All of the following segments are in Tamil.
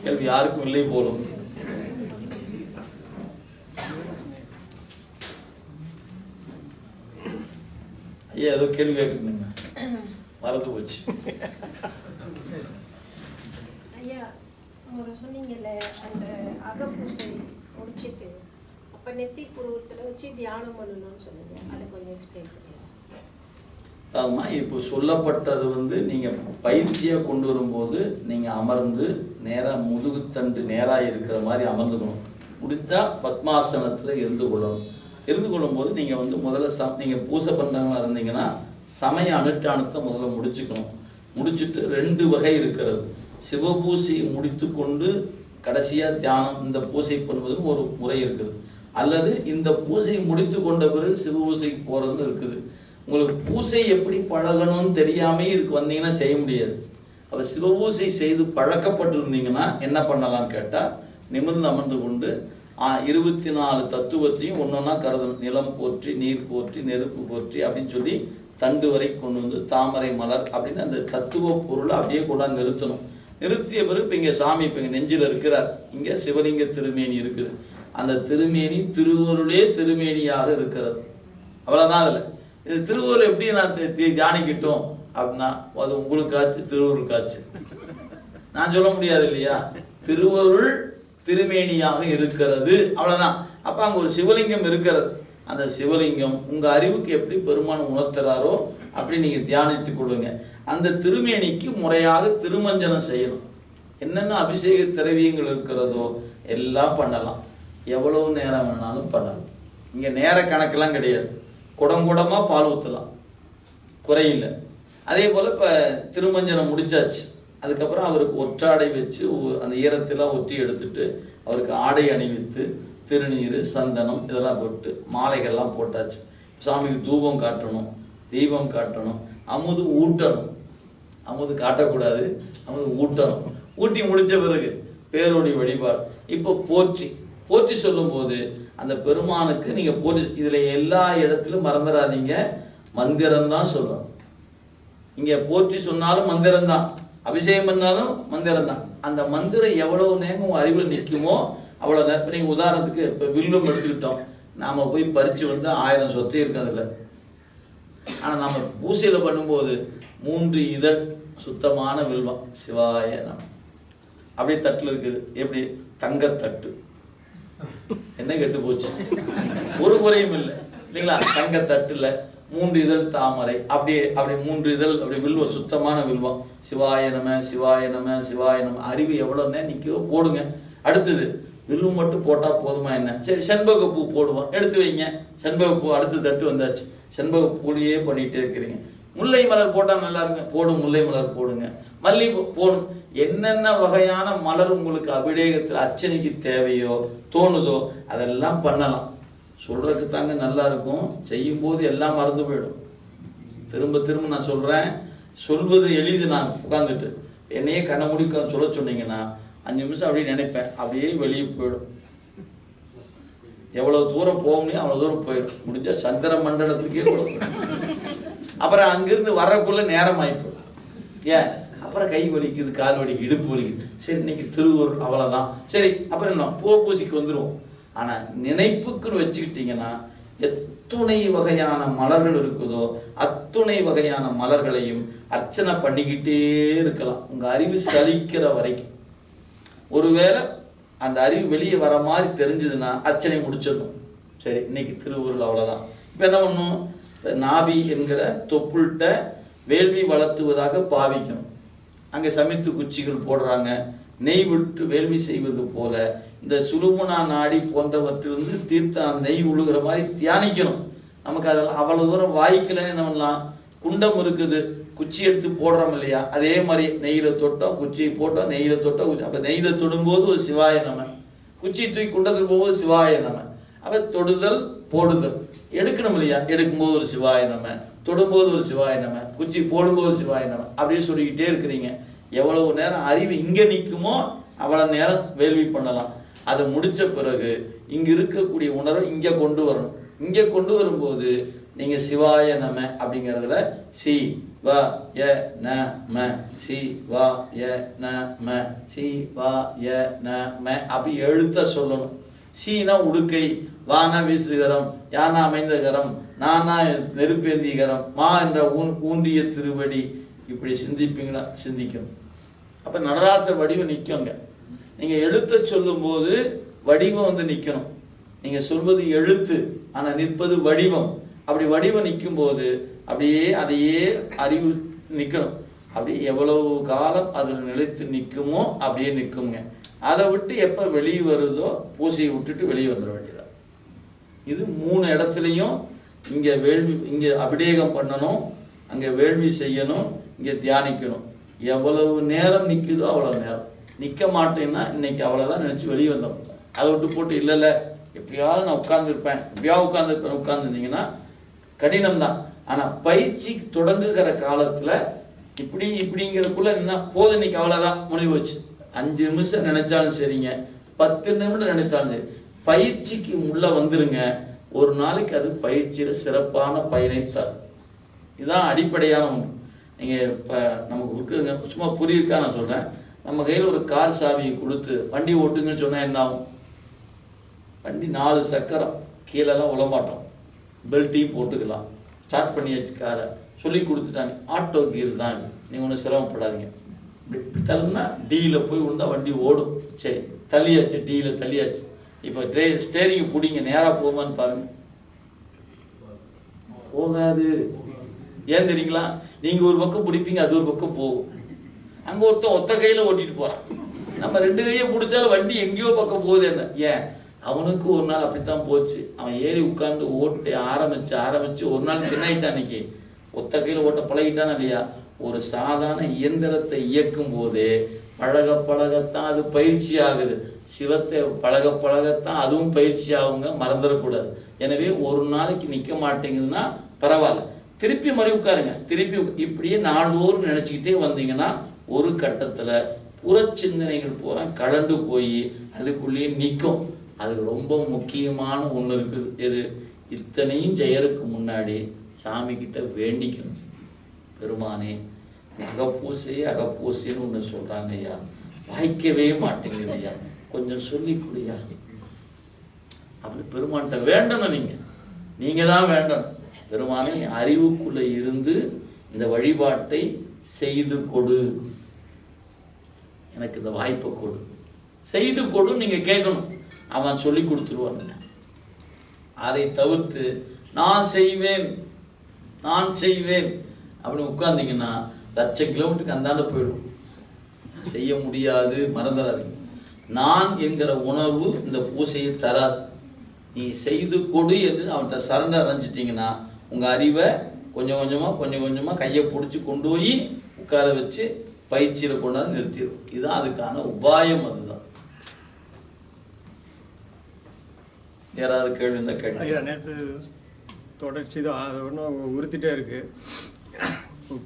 கேள்வி யாருக்கும் இல்லை போலும். ஐயா ஏதோ கேள்வி கேட்குறீங்க, மறந்து போச்சு. ஐயா ஒரு சொன்னீங்கல்ல அந்த அகப்பூசை முடிச்சிட்டு அப்ப நெத்தி புருவத்துல வச்சு தியானம் பண்ணணும்னு சொன்னீங்க, அதை கொஞ்சம் எக்ஸ்பிளைன் பண்ணுங்க. ஆமா, இப்போ சொல்லப்பட்டது நீங்க பயிற்சியா கொண்டு வரும்போது நீங்க அமர்ந்து நேரா முதுகுத்தண்டு நேரா இருக்கிற மாதிரி அமர்ந்துக்கணும். முடிஞ்சா பத்மாசனத்துல இருந்து கொள்ளணும். இருந்து கொள்ளும்போது நீங்க முதல்ல நீங்க பூசை பண்றவங்களா இருந்தீங்கன்னா சமய அனுஷ்டானத்தை முதல்ல முடிச்சுக்கணும். முடிச்சுட்டு 2 வகை இருக்கிறது. சிவபூசையை முடித்து கொண்டு கடைசியா தியானம் இந்த பூசை பண்ணுவது ஒரு முறை இருக்குது. அல்லது இந்த பூசையை முடித்து கொண்ட பிறகு சிவபூசைக்கு போறது இருக்குது. உங்களுக்கு பூசை எப்படி பழகணும்னு தெரியாம இதுக்கு வந்தீங்கன்னா செய்ய முடியாது. அப்ப சிவபூசை செய்து பழக்கப்பட்டிருந்தீங்கன்னா என்ன பண்ணலாம்னு கேட்டா, நிமிர்ந்து அமர்ந்து கொண்டு 24 தத்துவத்தையும் ஒன்னொன்னா கருதணும். நிலம் போற்றி, நீர் போற்றி, நெருப்பு போற்றி அப்படின்னு சொல்லி தண்டு வரை கொண்டு வந்து தாமரை மலர் அப்படின்னு அந்த தத்துவ பொருளை அப்படியே கொண்டாந்து நிறுத்தணும். நிறுத்திய பிறகு இப்போ இங்கே சாமி இப்போ இங்கே நெஞ்சில் இருக்கிறார். இங்கே சிவலிங்க திருமேனி இருக்குது. அந்த திருமேனி திருவருளே திருமேனியாக இருக்கிறது. அவ்வளோதான். அதில் இது திருவருள் எப்படி நான் தியானிக்கிட்டோம் அப்படின்னா, அது உங்களுக்காச்சு திருவருளுக்காச்சு நான் சொல்ல முடியாது இல்லையா. திருவருள் திருமேனியாக இருக்கிறது, அவ்வளோதான். அப்போ அங்கே ஒரு சிவலிங்கம் இருக்கிறது. அந்த சிவலிங்கம் உங்கள் அறிவுக்கு எப்படி பெருமானம் உணர்த்துறாரோ அப்படி நீங்கள் தியானித்து கொள்ளுங்க. அந்த திருமேனிக்கு முறையாக திருமஞ்சனம் செய்யணும். என்னென்ன அபிஷேக திரவியங்கள் இருக்கிறதோ எல்லாம் பண்ணலாம். எவ்வளவு நேரம் வேணாலும் பண்ணலாம். இங்கே நேர கணக்கெல்லாம் கிடையாது. குடங்குடமாக பால் ஊற்றலாம், குறையில்லை. அதே போல் இப்போ திருமஞ்சனம் முடிச்சாச்சு. அதுக்கப்புறம் அவருக்கு ஒற்றாடை வச்சு அந்த ஈரத்தெல்லாம் ஒற்றி எடுத்துட்டு அவருக்கு ஆடை அணிவித்து திருநீர் சந்தனம் இதெல்லாம் போட்டு மாலைகள்லாம் போட்டாச்சு. சாமிக்கு தூபம் காட்டணும், தீபம் காட்டணும், அமுது ஊட்டணும். அமுது காட்டக்கூடாது, அமுது ஊட்டணும். ஊட்டி முடித்த பிறகு பேரோடி வழிபாடு. இப்போ போற்றி போற்றி சொல்லும்போது அந்த பெருமானுக்கு நீங்கள் போற்றி, இதில் எல்லா இடத்திலும் மறந்துடாதீங்க, மந்திரம்தான் சொல்லணும். இங்கே போற்றி சொன்னாலும் மந்திரம்தான், அபிஷேகம் பண்ணாலும் மந்திரம்தான். அந்த மந்திரம் எவ்வளவு நேரம் அறிவில் நிற்குமோ அவ்வளோ நேரம். நீங்கள் உதாரணத்துக்கு இப்போ வில்லும் எடுத்துக்கிட்டோம். நாம் போய் பறித்து 1000 சொத்தை இருக்கிறதில்ல. ஆனால் நம்ம பூசையில் பண்ணும்போது 3 இதழ் சுத்தமான வில்வம் சிவாய நம்ம அப்படியே தட்டில் இருக்குது. எப்படி தங்கத்தட்டு, என்ன கெட்டு போச்சு, ஒரு குறையும் இல்லை இல்லைங்களா. தங்கத்தட்டுல 3 இதழ் தாமரை, அப்படியே 3 இதழ் அப்படி வில்வம், சுத்தமான வில்வம். சிவாய நம சிவாய நம சிவாய நம. அறிவு எவ்வளோ நேரம் நிற்கோ போடுங்க. அடுத்தது வில்லு மட்டும் போட்டால் போதுமா என்ன? சரி, செண்பகப்பூ போடுவோம், எடுத்து வைங்க. செண்பகப்பூ அடுத்து தட்டு வந்தாச்சு. செண்பகப்பூலையே பண்ணிகிட்டே இருக்கிறீங்க. முல்லை மலர் போட்டால் நல்லா இருங்க, போடும். முல்லை மலர் போடுங்க, மல்லிகைப்பூ போடும். என்னென்ன வகையான மலர் உங்களுக்கு அபிஷேகத்தில் அர்ச்சனைக்கு தேவையோ தோணுதோ அதெல்லாம் பண்ணலாம். சொல்றதுக்கு தாங்க நல்லா இருக்கும், செய்யும்போது எல்லாம் மறந்து போயிடும். திரும்ப திரும்ப நான் சொல்கிறேன், சொல்வது எளிது. நான் உட்காந்துட்டு என்னையே கண்ண மூடி சொல்ல சொன்னீங்கன்னா 5 நிமிஷம் அப்படியே நினைப்பேன், அப்படியே வெளியே போயிடும். எவ்வளோ தூரம் போக முடியும் அவ்வளோ தூரம் போயிடும். முடிஞ்ச சந்திர மண்டலத்துக்கே கூட. அப்புறம் அங்கிருந்து வரக்குள்ள நேரம் ஆயிப்போம். ஏன்? அப்புறம் கை வலிக்குது, கால் வலிக்குது, இடுப்பு வலிக்குது. சரி, இன்னைக்கு திருவருள் அவ்வளோதான். சரி, அப்புறம் என்ன பூசிக்கு வந்துடுவோம். ஆனால் நினைப்புக்குன்னு வச்சுக்கிட்டீங்கன்னா எத்துணை வகையான மலர்கள் இருக்குதோ அத்துணை வகையான மலர்களையும் அர்ச்சனை பண்ணிக்கிட்டே இருக்கலாம், உங்கள் அறிவு சலிக்கிற வரைக்கும். ஒருவேளை அந்த அறிவு வெளியே வர மாதிரி தெரிஞ்சதுன்னா அர்ச்சனை முடிச்சிடணும். சரி, இன்னைக்கு திருவருள் அவ்வளோதான். இப்போ என்ன பண்ணணும்? நாபி என்கிற தொப்புள்கிட்ட வேள்வி வளர்த்துவதாக பாவிக்கணும். அங்கே சமைத்து குச்சிகள் போடுறாங்க. நெய் விட்டு வேள்வி செய்வது போல இந்த சுழுமுனா நாடி போன்றவற்றிலிருந்து தீர்த்த நெய் உழுகிற மாதிரி தியானிக்கணும். நமக்கு அதெல்லாம் அவ்வளோ தூரம் வாய்க்கலன்னு என்ன பண்ணலாம்? குண்டம் இருக்குது, குச்சி எடுத்து போடுறோம் இல்லையா, அதே மாதிரி நெய்யில் தொட்டோம், குச்சியை போட்டோம், நெய்யில் தொட்டோம். அப்போ நெய்யில் தொடும்போது ஒரு சிவாய நம, குச்சி தூக்கி குண்டத்துக்கு போகும்போது சிவாய நம. அப்போ தொடுதல் போடுதல் எடுக்கணும் இல்லையா, எடுக்கும்போது ஒரு சிவாய நம, தொடும்போது ஒரு சிவாய நம, குச்சி போடும்போது சிவாய நம, அப்படியே சொல்லிக்கிட்டே இருக்கிறீங்க. எவ்வளவு நேரம் அறிவு இங்கே நிற்குமோ அவ்வளோ நேரம் வேள்வி பண்ணலாம். அதை முடித்த பிறகு இங்கே இருக்கக்கூடிய உணர்வை இங்கே கொண்டு வரணும். இங்கே கொண்டு வரும்போது நீங்கள் சிவாய நம அப்படிங்கிறதுல சி வா ய ந ம சிவாய நம சிவாய நம அப்படி எழுத்த சொல்லணும். சீனா உடுக்கை, வானா வீசுகரம், யானா அமைந்தகரம், நானா நெருப்பேந்திகரம், மா என்ற ஊன்றிய திருவடி. இப்படி சிந்திப்பீங்களா? சிந்திக்கணும். அப்போ நடராசர் வடிவம் நிற்குங்க. நீங்கள் எழுத்த சொல்லும்போது வடிவம் வந்து நிற்கணும். நீங்கள் சொல்வது எழுத்து, ஆனால் நிற்பது வடிவம். அப்படி வடிவம் நிற்கும் போது அப்படியே அதையே அறிவு நிற்கணும். அப்படியே எவ்வளவு காலம் அதில் நிலைத்து நிற்குமோ அப்படியே நிற்குங்க. அதை விட்டு எப்போ வெளியே வருதோ பூசையை விட்டுட்டு வெளியே வந்துட வேண்டியதான். இது 3 இடத்துலையும் இங்கே வேள்வி, இங்கே அபிஷேகம் பண்ணணும், அங்கே வேள்வி செய்யணும், இங்கே தியானிக்கணும். எவ்வளவு நேரம் நிற்குதோ அவ்வளோ நேரம். நிற்க மாட்டேன்னா இன்னைக்கு அவ்வளோதான் நினச்சி வெளியே வந்தோம். அதை விட்டு போட்டு இல்லை எப்படியாவது நான் உட்கார்ந்துருப்பேன், எப்படியாவது உட்கார்ந்துருந்தீங்கன்னா கடினம்தான். ஆனால் பயிற்சி தொடங்குகிற காலத்தில் இப்படிங்கிறதுக்குள்ள என்ன போது, இன்னைக்கு அவ்வளோதான் முடிவு வச்சு. 5 நிமிஷம் நினைச்சாலும் சரிங்க, 10 நிமிடம் நினைச்சாலும் சரி, பயிற்சிக்கு உள்ள வந்துருங்க. ஒரு நாளைக்கு அது பயிற்சியில் சிறப்பான பயனை தரும். இதுதான் அடிப்படையான ஒன்று. நீங்கள் இப்போ நமக்கு இருக்குதுங்க, சும்மா புரியிருக்கா நான் சொல்கிறேன். நம்ம கையில் ஒரு கார் சாவியை கொடுத்து வண்டி ஓட்டுங்கன்னு சொன்னால் என்ன ஆகும்? வண்டி 4 சக்கரம், கீழெல்லாம் உழமாட்டோம், பெல்ட்டையும் போட்டுக்கலாம், ஸ்டார்ட் பண்ணியாச்சு காரை, சொல்லி கொடுத்துட்டாங்க. ஆட்டோ கீர் தான், நீங்கள் ஒன்றும் சிரமப்படாதீங்க. இப்படி தள்ளினா டீயில் போய் விழுந்தா வண்டி ஓடும். சரி, தள்ளியாச்சு, டீயில் தள்ளியாச்சு. இப்போ ஸ்டேரிங் பிடிங்க, நேராக போகுமான்னு பாருங்கள், போகாது. ஏன் தெரியுங்களா? நீங்கள் ஒரு பக்கம் பிடிப்பீங்க, அது ஒரு பக்கம் போகும். அங்கே ஒத்த கையில் ஓட்டிட்டு போகிறான். நம்ம 2 கையை பிடிச்சாலும் வண்டி எங்கேயோ பக்கம் போகுது. என்ன ஏன்? அவனுக்கு ஒரு நாள் அப்படித்தான் போச்சு. அவன் ஏறி உட்கார்ந்து ஓட்டு ஆரம்பிச்சு ஒரு நாள் தின்னாயிட்டான். அன்னைக்கு ஒத்த கையில் ஓட்ட பழகிட்டான் இல்லையா? ஒரு சாதாரண இயந்திரத்தை இயக்கும் போதே பழகத்தான் அது பயிற்சி ஆகுது. சிவத்தை பழகத்தான் அதுவும் பயிற்சி ஆகுங்க, மறந்துடக்கூடாது. எனவே ஒரு நாளைக்கு நிற்க மாட்டேங்குதுன்னா பரவாயில்ல, திருப்பி மறுபடி உட்காருங்க. திருப்பி இப்படியே நாள்தோறும் நினச்சிக்கிட்டே வந்தீங்கன்னா ஒரு கட்டத்தில் புறச்சிந்தனைகள் பூரா கலண்டு போய் அதுக்குள்ளேயே நிற்கும். அது ரொம்ப முக்கியமான ஒன்று இருக்குது. எது? இத்தனையும் செய்யறதுக்கு முன்னாடி சாமி கிட்ட வேண்டிக்கணும். பெருமானே, அகப்பூசைன்னு ஒன்று சொல்கிறாங்க ஐயா, வாய்க்கவே மாட்டேங்குது ஐயா, கொஞ்சம் சொல்லி கொடுயா அப்படி பெருமான்கிட்ட வேண்டணும். நீங்கள் தான் வேண்டணும். பெருமானை அறிவுக்குள்ளே இருந்து இந்த வழிபாட்டை செய்து கொடு, எனக்கு இந்த வாய்ப்பை கொடு, செய்து கொடு நீங்கள் கேட்கணும். அவன் சொல்லி கொடுத்துருவான். அதை தவிர்த்து நான் செய்வேன் அப்படின்னு உட்கார்ந்தீங்கன்னா 1,00,000 கிலோமீட்டருக்கு அந்தாண்ட போயிடும். செய்ய முடியாது, மறந்துடாதீங்க. நான் என்கிற உணர்வு இந்த பூசையை தராது. நீ செய்து கொடு என்று அவன்கிட்ட சரண்டர் அடைஞ்சிட்டிங்கன்னா உங்கள் அறிவை கொஞ்சம் கொஞ்சமாக கையை பிடிச்சி கொண்டு போய் உட்கார வச்சு பயிற்சியில் கொண்டாந்து நிறுத்திடும். இதுதான் அதுக்கான உபாயம். அதுதான். யாராவது கேள்வி இருந்தால் கேள்வி. ஐயா, நேற்று தொடர்ச்சி தான், அது ஒன்றும் உறுத்திட்டே இருக்குது.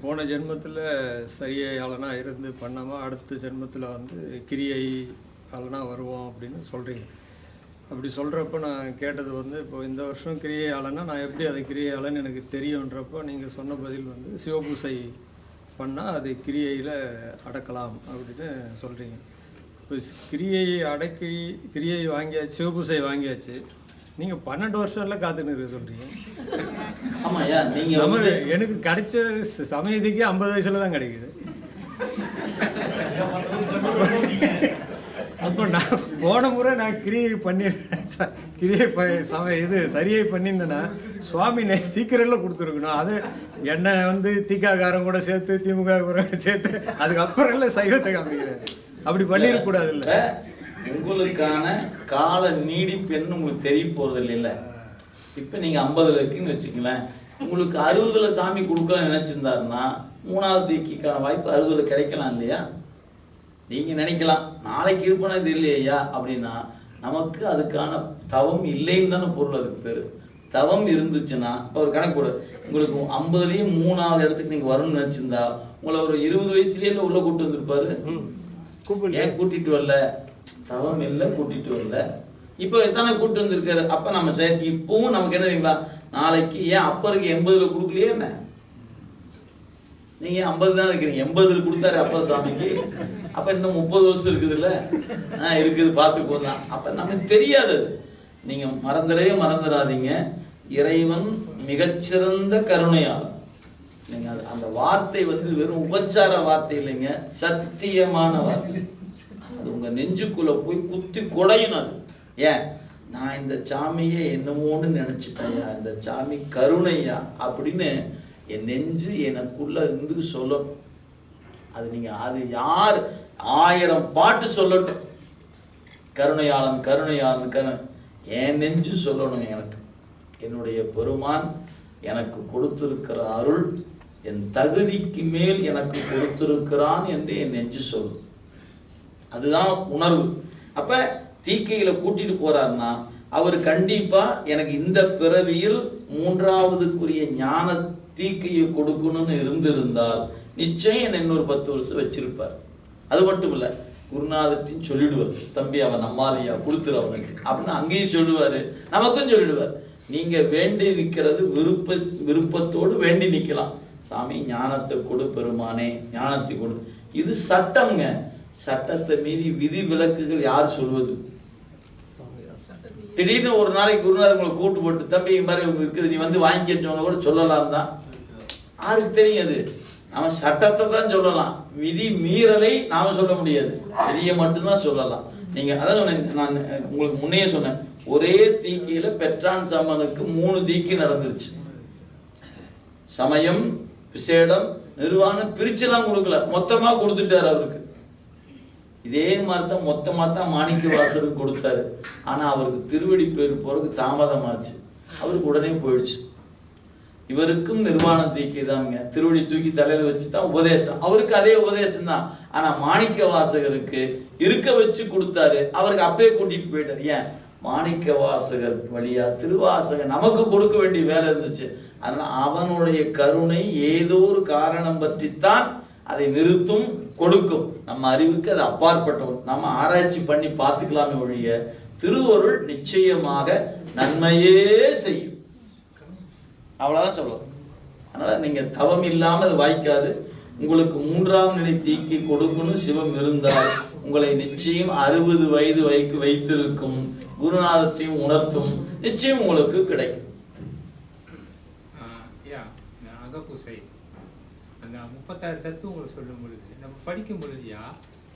போன ஜென்மத்தில் சரியாளனாக இருந்து பண்ணாமல் அடுத்த ஜென்மத்தில் வந்து கிரியை ஆளனாக வருவோம் அப்படின்னு சொல்கிறீங்க. அப்படி சொல்கிறப்ப நான் கேட்டது வந்து, இப்போ இந்த வருஷம் கிரியை ஆளனா நான் எப்படி அது கிரியை ஆளன்னு எனக்கு தெரியுன்றப்போ நீங்கள் சொன்ன பதில் வந்து சிவபூசை பண்ணால் அது கிரியையில் அடக்கலாம் அப்படின்னு சொல்கிறீங்க. இப்போ கிரியை வாங்கியாச்சு, சிவபூசை வாங்கியாச்சு, நீங்கள் 12 வருஷம்ல காத்துன்னு இருக்க சொல்கிறீங்க. ஆமாய்யா, நீங்கள் நமக்கு எனக்கு கிடைச்ச சமயத்துக்கே 50 வயசுல தான் கிடைக்குது. அப்போ நான் போன முறை நான் கிரியை சரியை பண்ணியிருந்தேன்னா சுவாமி சீக்கிரம்ல கொடுத்துருக்கணும். அது என்னை வந்து திகாகாரம் கூட சேர்த்து திமுக கூட சேர்த்து அதுக்கப்புறம் இல்லை சைவத்தை காமிக்கிறாரு. அப்படி பண்ணிடக்கூடாது. இல்லை, உங்களுக்கான கால நீடிப்புன்னு உங்களுக்கு தெரிய போகிறது இல்லை. இப்போ நீங்கள் 50 இருக்குன்னு வச்சுக்கலாம். உங்களுக்கு 60 சாமி கொடுக்கலாம் நினச்சிருந்தாருன்னா 3வது தீக்கிக்கான வாய்ப்பு 60 கிடைக்கலாம் இல்லையா? நீங்கள் நினைக்கலாம் நாளைக்கு இருப்பேனா இது இல்லையா அப்படின்னா, நமக்கு அதுக்கான தவம் இல்லைன்னு தானே பொருள். அதுக்கு பேர் தவம் இருந்துச்சுன்னா ஒரு கணக்கு போடு. உங்களுக்கு 50லேயும் 3வது இடத்துக்கு நீங்கள் வரணும்னு நினச்சிருந்தா உங்களை ஒரு 20 வயசுலேயே உள்ள கூப்பிட்டு வந்திருப்பாரு. ஏன் கூட்டிகிட்டு வரல? தவம் இல்லை, கூட்டிகிட்டு வரல. இப்போ எத்தனை கூப்பிட்டு வந்திருக்காரு? அப்போ நம்ம இப்பவும் நமக்கு என்ன தெரியுங்களா, நாளைக்கு ஏன் அப்பருக்கு 80 கொடுக்கலையே என்ன? நீங்கள் 50 தான் இருக்கிறீங்க, 80 கொடுத்தாரு அப்பா சாமிக்கு. அப்போ இன்னும் 30 வருஷம் இருக்குதுல்ல, இருக்குது பார்த்துக்கோ தான். அப்போ நமக்கு தெரியாது. நீங்கள் மறந்துடாதீங்க, இறைவன் மிகச்சிறந்த கருணையாளர். நீங்கள் அந்த வார்த்தை வந்து வெறும் உபச்சார வார்த்தை இல்லைங்க, சத்தியமான வார்த்தை. அது உங்கள் நெஞ்சுக்குள்ளே போய் குத்தி குடையும். அது ஏன், நான் இந்த சாமியை என்னமோன்னு நினச்சிட்டேயா, இந்த சாமி கருணையா அப்படின்னு என் நெஞ்சு எனக்குள்ள இருந்து சொல்லணும். அது நீங்கள் அது யார் 1000 பாட்டு சொல்லட்டும், கருணையாளன் கருணையாளன் என் நெஞ்சு சொல்லணும். எனக்கு என்னுடைய பெருமான் எனக்கு கொடுத்திருக்கிற அருள் என் தகுதிக்கு மேல் எனக்கு கொடுத்திருக்கிறான் என்று என் நெஞ்சு சொல்லும். அதுதான் உணர்வு. அப்ப தீக்கையில கூட்டிட்டு போறாருன்னா அவர் கண்டிப்பா எனக்கு இந்த பிறவியில் 3வதுக்குரிய ஞான தீக்கையை கொடுக்கணும்னு இருந்திருந்தால் நிச்சயம் என்ன இன்னொரு 10 வருஷம் வச்சிருப்பார். அது மட்டும் இல்ல, குருநாதர்கிட்டையும் சொல்லிடுவார், தம்பி அவன் நம்மாலையா கொடுத்துரு அவனுக்கு அப்படின்னு அங்கேயும் சொல்லுவாரு, நமக்கும் சொல்லிடுவார். நீங்க வேண்டி நிற்கிறது விருப்பத்தோடு வேண்டி நிற்கலாம். சாமி ஞானத்தை கொடு பெருமானே, ஞானத்தை கொடு. இது சட்டம்ங்க. சட்டத்தை மீறி விதி விலக்குகள் யார் சொல்வது? திடீர்னு ஒரு நாளைக்கு குருநாதர் உங்களை கூட்டு போட்டு, தம்பி மாதிரி இருக்குது, நீ வந்து வாங்கிக்கன்னு சொன்ன கூட சொல்லலாம் தான். யாருக்கு தெரியும்? அது நம்ம சட்டத்தை தான் சொல்லலாம், விதி மீறலை நாம சொல்ல முடியாது, விதியை மட்டும்தான் சொல்லலாம். நீங்க அதான் சொன்னேன், நான் உங்களுக்கு முன்னையே சொன்னேன், ஒரே தீக்கையில பெற்றான் சமனுக்கு 3 தீக்கை நடந்துருச்சு. சமயம், விசேடம், நிர்வாணம் பிரிச்செல்லாம் கொடுக்கல, மொத்தமா கொடுத்துட்டாரு அவருக்கு. இதே மாதிரி தான் மொத்தமா தான் மாணிக்க வாசருக்கு கொடுத்தாரு. ஆனா அவருக்கு திருவடி பேர் போறதுக்கு தாமதமாச்சு, அவருக்கு உடனே போயிடுச்சு. இவருக்கும் நிர்வாண தீக்கை தாங்க, திருவடி தூக்கி தலையில வச்சு தான் உபதேசம், அவருக்கு அதே உபதேசம் தான். ஆனா மாணிக்க வாசகருக்கு இருக்க வச்சு கொடுத்தாரு, அவருக்கு அப்பயே கூட்டிட்டு போயிட்டார். ஏன், மாணிக்க வாசகர் வழியா திருவாசகர் நமக்கு கொடுக்க வேண்டிய வேலை இருந்துச்சு. அதனால அவனுடைய கருணை ஏதோ ஒரு காரணம் பற்றித்தான் அதை நிறுத்தும், கொடுக்கும். நம்ம அறிவுக்கு அது அப்பாற்பட்டவன், நம்ம ஆராய்ச்சி பண்ணி பார்த்துக்கலாமே ஒழிய திருவருள் நிச்சயமாக நன்மையே செய்யும். அவ்வளவுதான் சொல்லலாம். அதனால நீங்க தவம் இல்லாமல் அது வாய்க்காது. உங்களுக்கு 3ஆம் நிலை தீக்கை கொடுக்கணும் சிவம் இருந்தால் உங்களை நிச்சயம் 60 வயது வைத்திருக்கும் குருநாதத்தையும் உணர்த்தும், நிச்சயம் உங்களுக்கு கிடைக்கும். அகப்பூசை அந்த 36 தத்துவங்களை சொல்லும் பொழுது நம்ம படிக்கும் பொழுதுயா,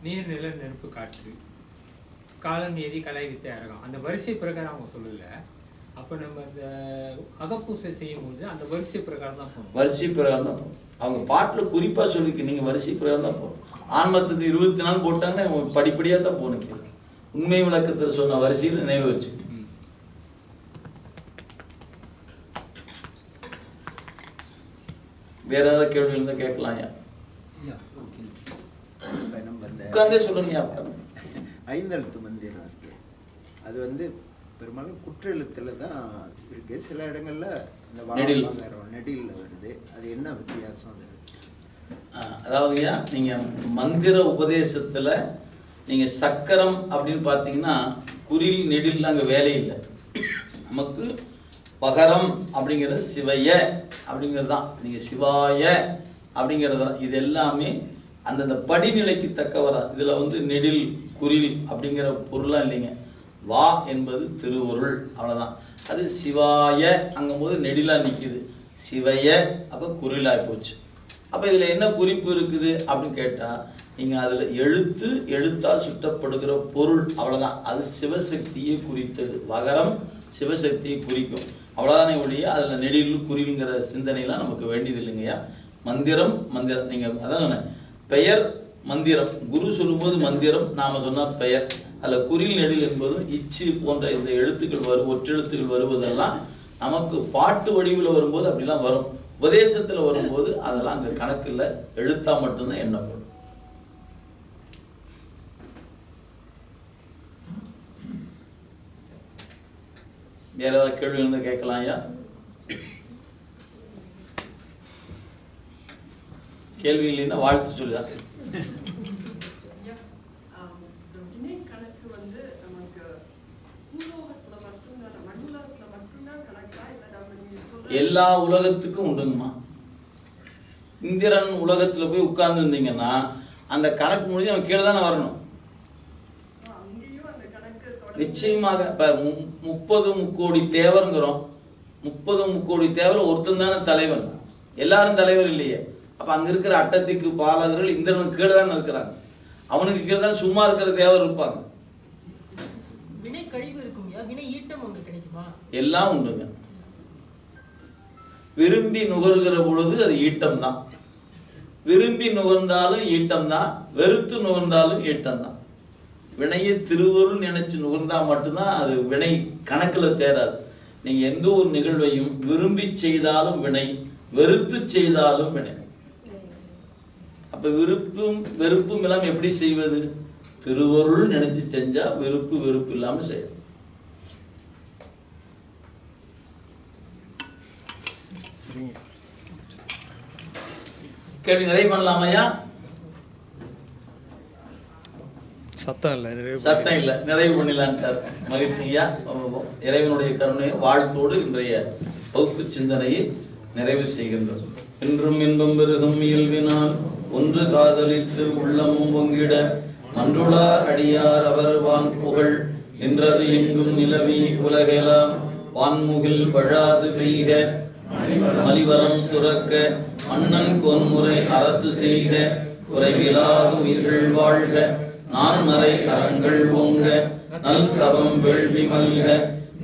நீர் நில நெருப்பு காற்று காலம் நீதி கலை வித்தை அரகம் அந்த வரிசை பிரகாரம் அவங்க சொல்லல. அப்ப நம்ம அந்த அகப்பூசை செய்யும் பொழுது அந்த வரிசை பிரகாரம் தான் போகணும். வரிசை பிரகாரம் தான் போகணும். அவங்க பாட்டுல குறிப்பா சொல்லிருக்கு, நீங்க வரிசை பிரகாரம் தான் போகணும். ஆன்மத்துக்கு 24 போட்டாங்கன்னா படிப்படியா தான் போகணும். உண்மை விளக்கத்தில் சொன்ன வரிசையில் நினைவு வச்சு. வேற ஏதாவது கேள்வி இருந்தா கேட்கலாம். உட்கார்ந்தே சொல்லுங்க. ஐந்தெழுத்து மந்திரம் இருக்கு, அது வந்து பெரும்பாலும் குற்றெழுத்துல தான் இருக்கு. சில இடங்கள்ல இந்த நெடில்ல வருது. அது என்ன வித்தியாசம்? அதாவதுயா, நீங்க மந்திர உபதேசத்துல நீங்க சக்கரம் அப்படின்னு பார்த்தீங்கன்னா குறில் நெடில் அங்கே வேலை இல்லை. நமக்கு பகரம் அப்படிங்கிறது சிவைய அப்படிங்கிறது தான். நீங்க சிவாய அப்படிங்கிறது தான். இது எல்லாமே அந்தந்த படிநிலைக்கு தக்க வர. இதுல வந்து நெடில் குறில் அப்படிங்கிற பொருளாக இல்லைங்க. வா என்பது திருவருள், அவ்வளோதான். அது சிவாய அங்கும்போது நெடிலா நிற்கிது, சிவைய அப்போ குறிலாக போச்சு. அப்போ இதில் என்ன குறிப்பு இருக்குது அப்படின்னு கேட்டால், நீங்கள் அதில் எழுத்தால் சுட்டப்படுகிற பொருள், அவ்வளோதான். அது சிவசக்தியை குறித்தது. வகரம் சிவசக்தியை குறிக்கும், அவ்வளோதானே ஒழிய அதில் நெடில் குறிங்கிற சிந்தனைலாம் நமக்கு வேண்டியது இல்லைங்கய்யா. மந்திரம் நீங்கள் அதான் பெயர் மந்திரம். குரு சொல்லும்போது மந்திரம், நாம் சொன்னால் பெயர். அதில் குறில் நெடில் என்பதும் இச்சு போன்ற இந்த எழுத்துக்கள் ஒற்றெழுத்துக்கள் வருவதெல்லாம் நமக்கு பாட்டு வடிவில் வரும்போது அப்படிலாம் வரும். உபதேசத்தில் வரும்போது அதெல்லாம் அங்கே கணக்கில் எழுத்தா மட்டும்தான் எண்ணப்படும். வேற ஏதாவது கேள்வி இருந்தால் கேட்கலாம் ஐயா. கேள்வி இல்லைன்னா வாழ்த்து சொல்லுதான். எல்லா உலகத்துக்கும் உண்டுங்கம்மா. இந்திரன் உலகத்தில் போய் உட்கார்ந்து இருந்தீங்கன்னா அந்த கணக்கு முடிஞ்சு அவன் கீழே தானே வரணும். நிச்சயமாக இப்போ 30 முக்கோடி தேவருங்கிறோம். 30 முக்கோடி தேவர் ஒருத்தன் தானே தலைவன், எல்லாரும் தலைவர் இல்லையே. அப்போ அங்கே இருக்கிற அட்டத்திக்கு பாலகர்கள் இந்திரனுக்கு கீழே தானே இருக்கிறாங்க. அவனுக்கு கீழே தான் சும்மா இருக்கிற தேவர் இருப்பாங்க. வினை கழிவு இருக்கும்யா, வினை ஈட்டம் உங்களுக்கு கிடைக்குமா? எல்லாம் உண்டுங்க. விரும்பி நுகர்கிற பொழுது அது ஈட்டம் தான். விரும்பி நுகர்ந்தாலும் ஈட்டம் தான், வெறுத்து நுகர்ந்தாலும் ஈட்டம் தான். வினையை திருவருள் நினைச்சு நுகர்ந்தா மட்டும்தான் அது வினை கணக்கில் சேராது. நீங்க எந்த ஒரு நிகழ்வையும் விரும்பி செய்தாலும் வினை, வெறுத்து செய்தாலும் வினை. அப்ப விருப்பும் வெறுப்பும் இல்லாம எப்படி செய்வது? திருவருள் நினைச்சு செஞ்சா வெறுப்பு வெறுப்பு இல்லாம செய்யணும். கேள்வி நிறைய பண்ணலாமையா? சத்தம் இல்லை, சத்தம் இல்லை, நிறைவு பண்ணிடலான்ட்டார். மகிழ்ச்சியா. இறைவனுடைய கருணை வாழ்த்தோடு இன்றைய வகுப்பு சிந்தனையை நிறைவு செய்கின்றோம். என்றும் இன்பம் பெருகும் இயல்பினால் ஒன்று காதலித்து உள்ளமும் பொங்கிட மன்றுளார் அடியார் அவர் வான் புகழ் நின்றது எங்கும் நிலவி உலகெல்லாம் வான்முகில் வழாது பெய்க மலிவரம் சுரக்க மன்னன் கொன்முறை அரசு செய்க குறைவிலாது உயிர்கள் வாழ்க நான் மறை அறங்கள் ஓங்க நல் தவம் வேள்வி மல்க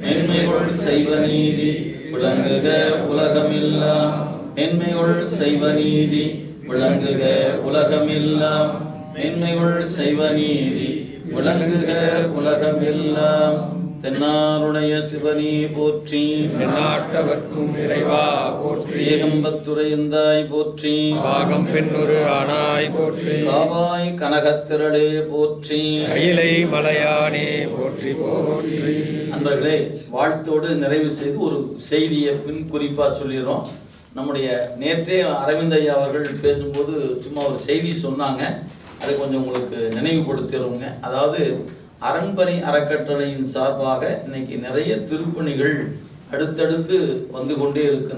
மென்மைகள் செய்வ நீதி விளங்குக உலகமெல்லாம். மென்மைகள் செய்வ நீதி விளங்குக உலகமெல்லாம். மென்மைகள் செய்வ நீதி விளங்குக உலகமெல்லாம். தென்னாருடைய சிவனே போற்றி, நாட்டவர்க்கும் இறைவா போற்றி, ஏகம்பத்துரையந்தாய் போற்றி, பாகம் பெண்ணொரு ஆனாய் போற்றி, காவாய் கனகத்திரளே போற்றி, கையிலை மலையானே போற்றி போற்றி. நண்பர்களே, வாழ்த்தோடு நிறைவு செய்து ஒரு செய்தியை பின் குறிப்பா சொல்லிடுறோம். நம்முடைய நேற்றே அரவிந்த் ஐயா அவர்கள் பேசும்போது சும்மா ஒரு செய்தி சொன்னாங்க, அதை கொஞ்சம் உங்களுக்கு நினைவுபடுத்திடுவோங்க. அதாவது அரண்பணி அறக்கட்டளையின் சார்பாக இன்னைக்கு நிறைய திருப்பணிகள் அடுத்தடுத்து வந்து கொண்டே இருக்கின்றன.